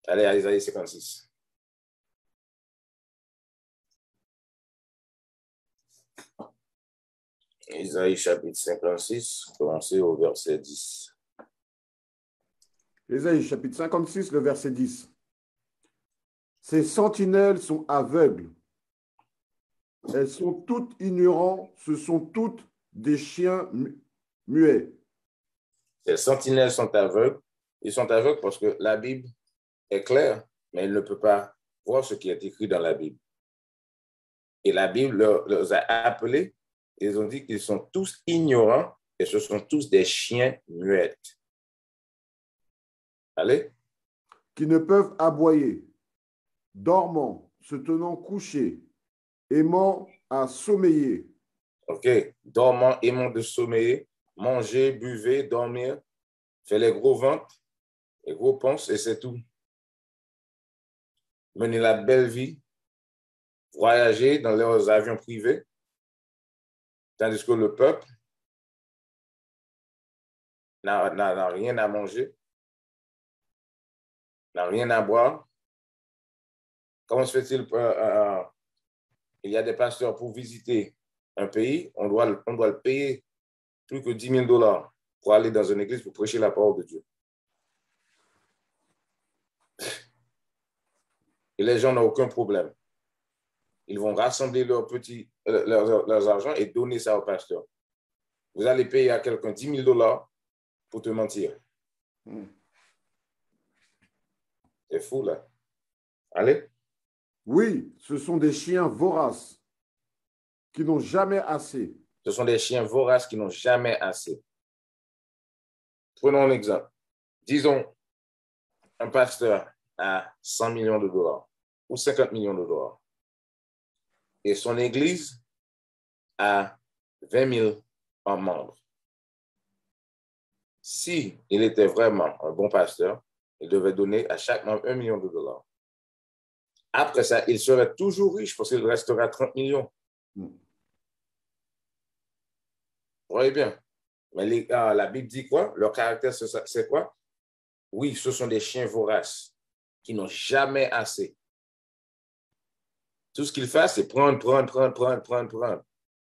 S2: Allez à Isaïe 56. Isaïe chapitre 56, commencez au verset 10.
S3: Isaïe chapitre 56, le verset 10. Ces sentinelles sont aveugles. Elles sont toutes ignorantes. Ce sont toutes des chiens muets.
S2: Les sentinelles sont aveugles. Ils sont aveugles parce que la Bible est claire, mais elle ne peut pas voir ce qui est écrit dans la Bible. Et la Bible leur a appelés. Ils ont dit qu'ils sont tous ignorants et ce sont tous des chiens muets. Allez.
S3: Qui ne peuvent aboyer, dormant, se tenant couchés, aimant à sommeiller.
S2: OK. Dormant, aimant de sommeiller, manger, buvez, dormir, faire les gros ventres, les gros ponces et c'est tout. Mener la belle vie, voyager dans leurs avions privés, tandis que le peuple n'a rien à manger, n'a rien à boire. Comment se fait-il? Il y a des pasteurs pour visiter un pays, on doit le payer plus que $10,000 pour aller dans une église pour prêcher la parole de Dieu. Et les gens n'ont aucun problème. Ils vont rassembler leurs argent et donner ça au pasteur. Vous allez payer à quelqu'un $10,000 pour te mentir. C'est fou, là. Allez.
S3: Oui, ce sont des chiens voraces qui n'ont jamais assez.
S2: Ce sont des chiens voraces qui n'ont jamais assez. Prenons un exemple. Disons, un pasteur a $100 millions ou $50 millions. Et son église a 20 000 membres. Si il était vraiment un bon pasteur, il devait donner à chaque membre $1 million. Après ça, il serait toujours riche parce qu'il restera 30 millions. Vous voyez bien. Mais la Bible dit quoi? Leur caractère, c'est quoi? Oui, ce sont des chiens voraces qui n'ont jamais assez. Tout ce qu'ils font, c'est prendre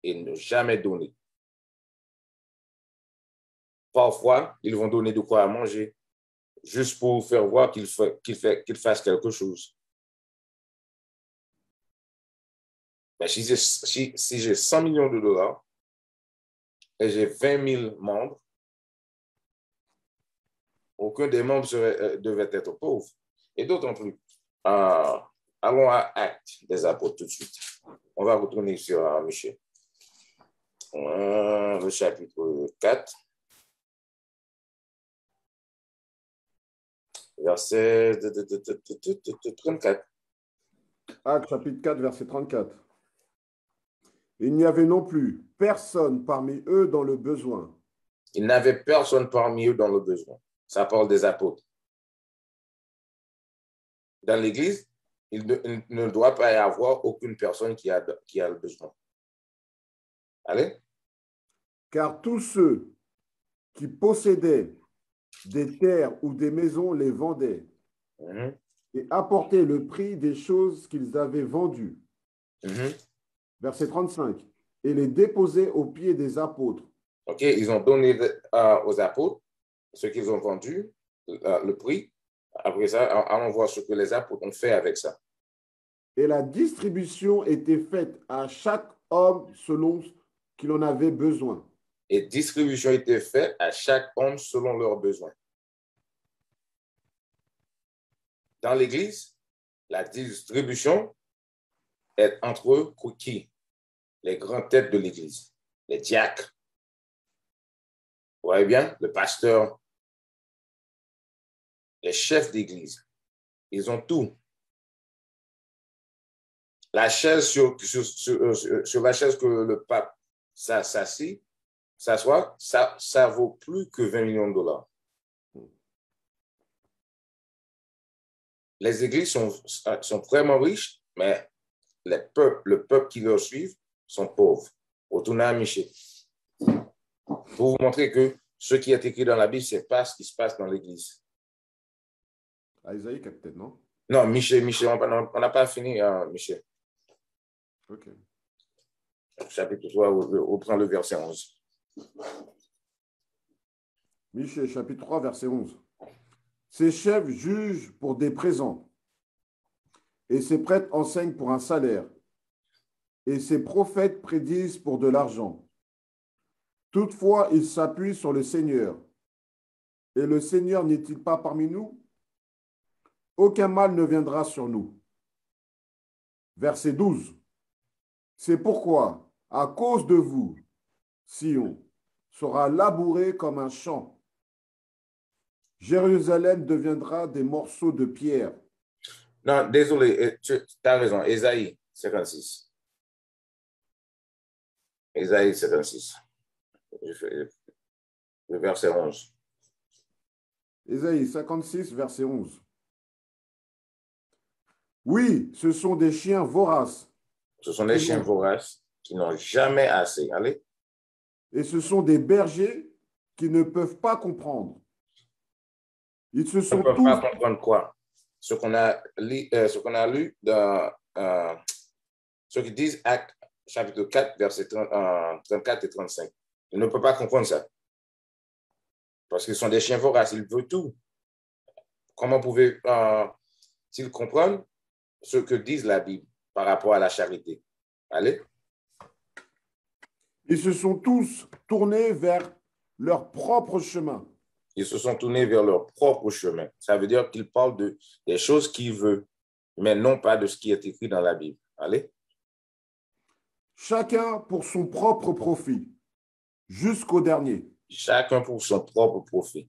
S2: et ne jamais donner. Parfois, ils vont donner de quoi à manger juste pour faire voir qu'ils fassent quelque chose. Mais si j'ai $100 millions et j'ai 20 000 membres, aucun des membres devait être pauvre. Et d'autant plus, allons à Actes des Apôtres tout de suite. On va retourner sur Michel. Le chapitre 4. Verset 34.
S3: Actes chapitre 4, verset 34. Il n'y avait non plus personne parmi eux dans le besoin.
S2: Il n'avait personne parmi eux dans le besoin. Ça parle des apôtres. Dans l'Église, il ne doit pas y avoir aucune personne qui a le besoin. Allez?
S3: Car tous ceux qui possédaient des terres ou des maisons les vendaient et apportaient le prix des choses qu'ils avaient vendues. Verset 35. Et les déposaient aux pieds des apôtres.
S2: OK, ils ont donné aux apôtres ce qu'ils ont vendu, le prix. Après ça, allons voir ce que les apôtres ont fait avec ça.
S3: Et la distribution était faite à chaque homme selon ce qu'il en avait besoin.
S2: Et distribution était faite à chaque homme selon leurs besoins. Dans l'Église, la distribution est entre qui? Les grandes têtes de l'Église, les diacres. Vous voyez bien, le pasteur, les chefs d'Église. Ils ont tout. La chaise sur la chaise que le pape s'assoit, ça vaut plus que 20 millions de dollars. Les églises sont vraiment riches, mais le peuple qui leur suit sont pauvres. Retournez à Michée. Pour vous montrer que ce qui est écrit dans la Bible, ce n'est pas ce qui se passe dans l'église.
S3: Isaïe, peut-être, non?
S2: Non, Michée, on n'a pas fini, Michée.
S3: OK.
S2: Chapitre 3, on prend le verset 11.
S3: Michée, chapitre 3, verset 11. Ces chefs jugent pour des présents, et ces prêtres enseignent pour un salaire, et ces prophètes prédisent pour de l'argent. Toutefois, ils s'appuient sur le Seigneur. Et le Seigneur n'est-il pas parmi nous? Aucun mal ne viendra sur nous. Verset 12. C'est pourquoi, à cause de vous, Sion sera labouré comme un champ. Jérusalem deviendra des morceaux de pierre.
S2: Non, désolé, tu as raison. Ésaïe 56. Ésaïe 56. Le verset 11.
S3: Ésaïe 56, verset 11. Oui, ce sont des chiens voraces.
S2: Ce sont des chiens voraces qui n'ont jamais assez. Allez.
S3: Et ce sont des bergers qui ne peuvent pas comprendre. Ils se sont
S2: tous...
S3: tous...
S2: pas comprendre quoi? Ce qu'on a lu dans ce qu'ils disent Actes chapitre 4, versets 34 et 35. Ils ne peuvent pas comprendre ça. Parce qu'ils sont des chiens voraces, ils veulent tout. Comment pouvez-ils comprendre ce que dit la Bible par rapport à la charité? Allez.
S3: Ils se sont tous tournés vers leur propre chemin.
S2: Ils se sont tournés vers leur propre chemin. Ça veut dire qu'ils parlent des choses qu'ils veulent, mais non pas de ce qui est écrit dans la Bible. Allez.
S3: Chacun pour son propre profit, jusqu'au dernier.
S2: Chacun pour son propre profit.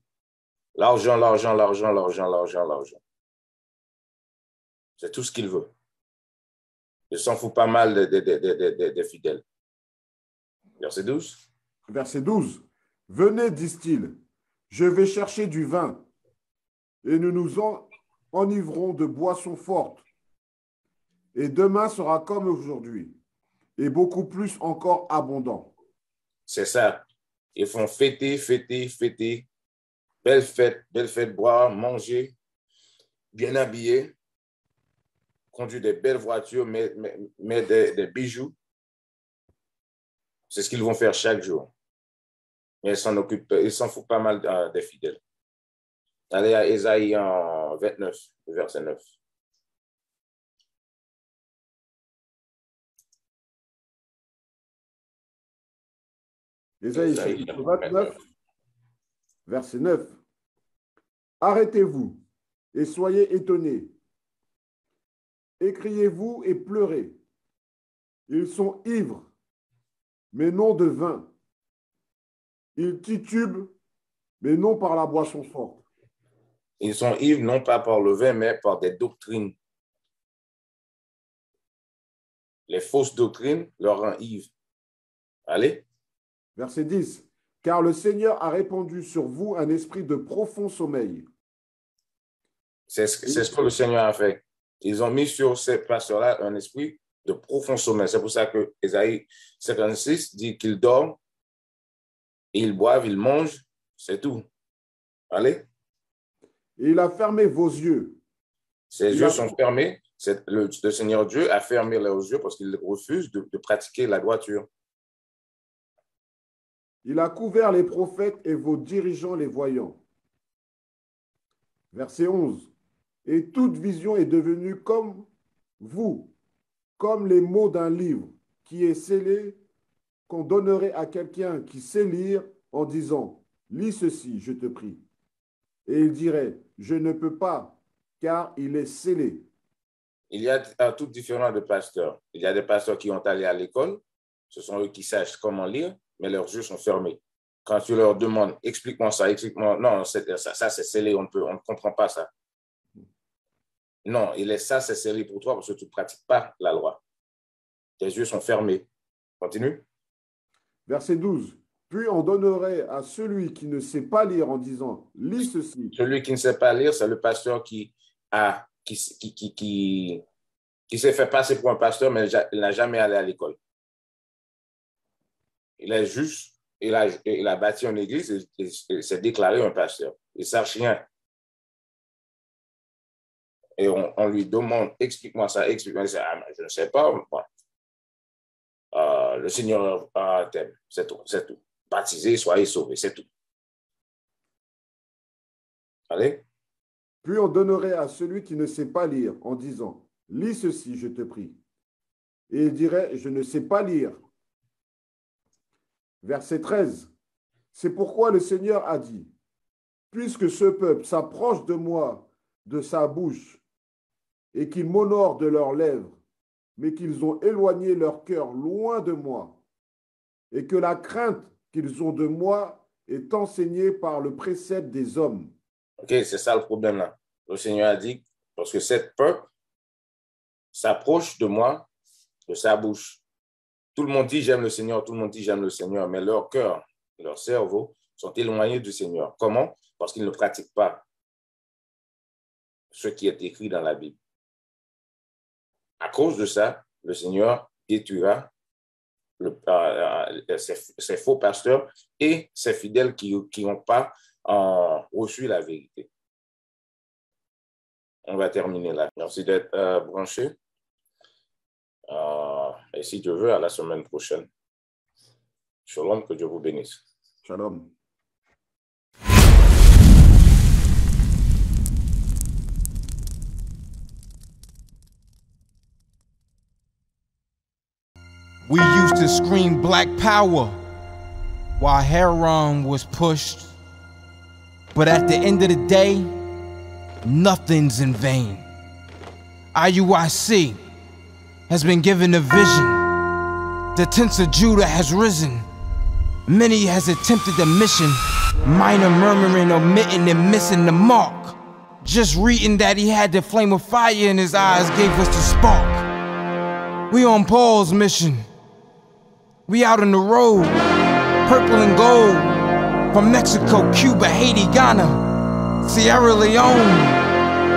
S2: L'argent, l'argent, l'argent, l'argent, l'argent, l'argent. C'est tout ce qu'il veut. Il s'en fout pas mal des fidèles. Verset 12.
S3: Verset 12. Venez, disent-ils, je vais chercher du vin et nous nous enivrons de boissons fortes. Et demain sera comme aujourd'hui et beaucoup plus encore abondant.
S2: C'est ça. Ils font fêter, fêter, fêter. Belle fête, boire, manger, bien habillé, conduire des belles voitures, mais des bijoux. C'est ce qu'ils vont faire chaque jour. Mais ils s'en foutent pas mal des fidèles. Allez à Ésaïe 29, verset 9.
S3: Ésaïe chapitre 29, verset 9. Arrêtez-vous et soyez étonnés écriez-vous et pleurez. Ils sont ivres, mais non de vin. Ils titubent, mais non par la boisson forte.
S2: Ils sont ivres non pas par le vin, mais par des doctrines. Les fausses doctrines leur rendent ivres. Allez.
S3: Verset 10. Car le Seigneur a répandu sur vous un esprit de profond sommeil.
S2: C'est ce que le Seigneur a fait. Ils ont mis sur ces pasteurs-là un esprit de profond sommeil. C'est pour ça que Ésaïe 56 dit qu'ils dorment, ils boivent, ils mangent, c'est tout. Allez.
S3: Et il a fermé vos yeux.
S2: Ses yeux sont fermés. Le Seigneur Dieu a fermé leurs yeux parce qu'il refuse de pratiquer la droiture.
S3: Il a couvert les prophètes et vos dirigeants les voyants. Verset 11. Et toute vision est devenue comme vous, comme les mots d'un livre qui est scellé, qu'on donnerait à quelqu'un qui sait lire en disant « Lis ceci, je te prie ». Et il dirait « Je ne peux pas, car il est scellé ».
S2: Il y a tout différent de pasteurs. Il y a des pasteurs qui ont allé à l'école, ce sont eux qui sachent comment lire, mais leurs yeux sont fermés. Quand tu leur demandes, explique-moi ça, explique-moi, non, ça c'est scellé, on ne comprend pas ça. Non, ça c'est scellé pour toi parce que tu ne pratiques pas la loi. Tes yeux sont fermés. Continue.
S3: Verset 12. Puis on donnerait à celui qui ne sait pas lire en disant, lis ceci.
S2: Celui qui ne sait pas lire, c'est le pasteur qui s'est fait passer pour un pasteur, mais il n'a jamais allé à l'école. Il a bâti une église et s'est déclaré un pasteur. Il ne sache rien. Et on lui demande, explique-moi ça, explique-moi ça. Ah, je ne sais pas. Bon. Le Seigneur t'aime, c'est tout. Baptisez, soyez sauvés, c'est tout. Allez.
S3: Puis on donnerait à celui qui ne sait pas lire en disant, lis ceci, je te prie. Et il dirait, je ne sais pas lire. Verset 13. C'est pourquoi le Seigneur a dit, puisque ce peuple s'approche de moi, de sa bouche, et qu'ils m'honorent de leurs lèvres, mais qu'ils ont éloigné leur cœur loin de moi, et que la crainte qu'ils ont de moi est enseignée par le précepte des hommes.
S2: Ok, c'est ça le problème là. Le Seigneur a dit, parce que cette peuple s'approche de moi, de sa bouche. Tout le monde dit j'aime le Seigneur, tout le monde dit j'aime le Seigneur, mais leur cœur, leur cerveau sont éloignés du Seigneur. Comment? Parce qu'ils ne pratiquent pas ce qui est écrit dans la Bible. À cause de ça, le Seigneur détruira ces faux pasteurs et ces fidèles qui n'ont pas reçu la vérité. On va terminer là. Merci d'être branché. Et si Dieu veut, à la semaine prochaine. Shalom, que Dieu vous bénisse.
S3: Shalom.
S4: We used to scream black power while Heron was pushed. But at the end of the day, nothing's in vain. IUIC has been given a vision. The tents of Judah has risen. Many has attempted the mission. Minor murmuring, omitting, and missing the mark. Just reading that he had the flame of fire in his eyes gave us the spark. We on Paul's mission. We out on the road, purple and gold, from Mexico, Cuba, Haiti, Ghana, Sierra Leone.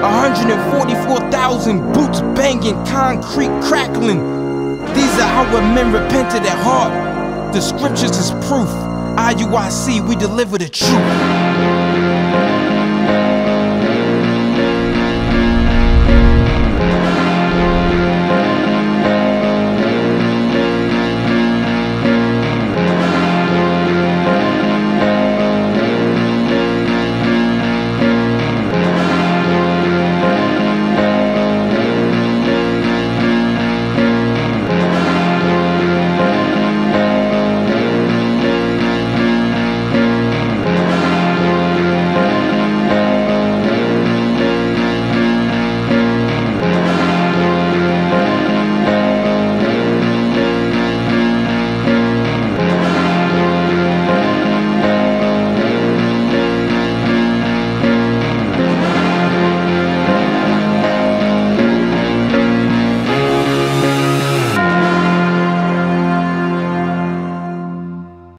S4: 144,000 boots banging, concrete crackling. These are our men repented at heart. The scriptures is proof. IUIC, we deliver the truth.